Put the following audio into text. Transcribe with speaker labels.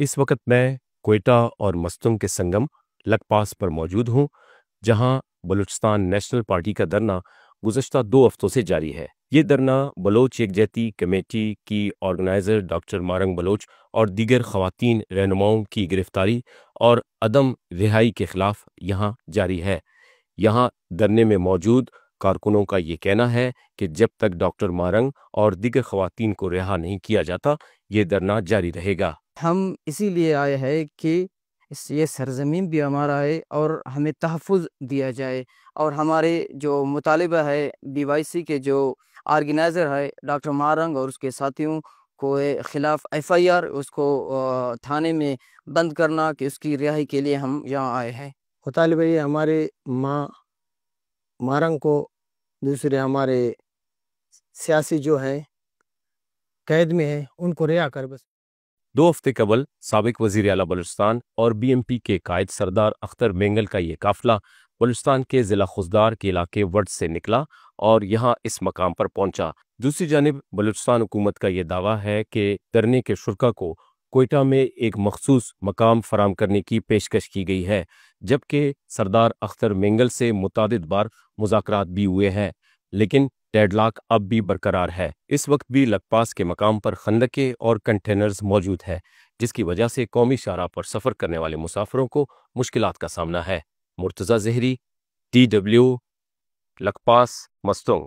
Speaker 1: اس وقت میں کوئٹہ اور مستونگ کے سنگم لکپاس پر موجود ہوں، جہاں بلوچستان نیشنل پارٹی کا دھرنا گزشتہ 2 ہفتوں سے جاری ہے۔ یہ دھرنا بلوچ یکجہتی کمیٹی کی آرگنائزر ڈاکٹر مارنگ بلوچ اور دیگر خواتین رہنماؤں کی گرفتاری اور عدم رہائی کے خلاف یہاں جاری ہے۔ یہاں دھرنے میں موجود کارکنوں کا یہ کہنا ہے کہ جب تک ڈاکٹر مارنگ اور دیگر خواتین کو رہا نہیں کیا جاتا، یہ دھرنا جاری رہے گا۔
Speaker 2: ہم اسی لیے آئے ہیں کہ یہ سرزمین بھی ہمارا ہے اور ہمیں تحفظ دیا جائے، اور ہمارے جو مطالبہ ہے BYC کے جو آرگنائزر ہے ڈاکٹر مارنگ اور اس کے ساتھیوں کو خلاف FIR اس کو تھانے میں بند کرنا، کہ اس کی رہائی کے لیے ہم یہاں آئے ہیں۔
Speaker 3: مطالبہ یہ ہمارے ماں مارنگ کو، دوسرے ہمارے سیاسی جو ہیں قید میں ہیں، ان کو رہا کر بس۔
Speaker 1: 2 ہفتے قبل سابق وزیر اعلیٰ بلوچستان اور BMP کے قائد سردار اختر مینگل کا یہ قافلہ بلوچستان کے ضلع خضدار کے علاقے وڈ سے نکلا اور یہاں اس مقام پر پہنچا۔ دوسری جانب بلوچستان حکومت کا یہ دعویٰ ہے کہ دھرنے کے شرکا کو کوئٹہ میں ایک مخصوص مقام فراہم کرنے کی پیشکش کی گئی ہے، جبکہ سردار اختر مینگل سے متعدد بار مذاکرات بھی ہوئے ہیں، لیکن ڈیڈ لاک اب بھی برقرار ہے۔ اس وقت بھی لکپاس کے مقام پر خندقیں اور کنٹینرز موجود ہے، جس کی وجہ سے قومی شاہراہ پر سفر کرنے والے مسافروں کو مشکلات کا سامنا ہے۔ مرتضی ظہری، DW، لکپاس، مستونگ۔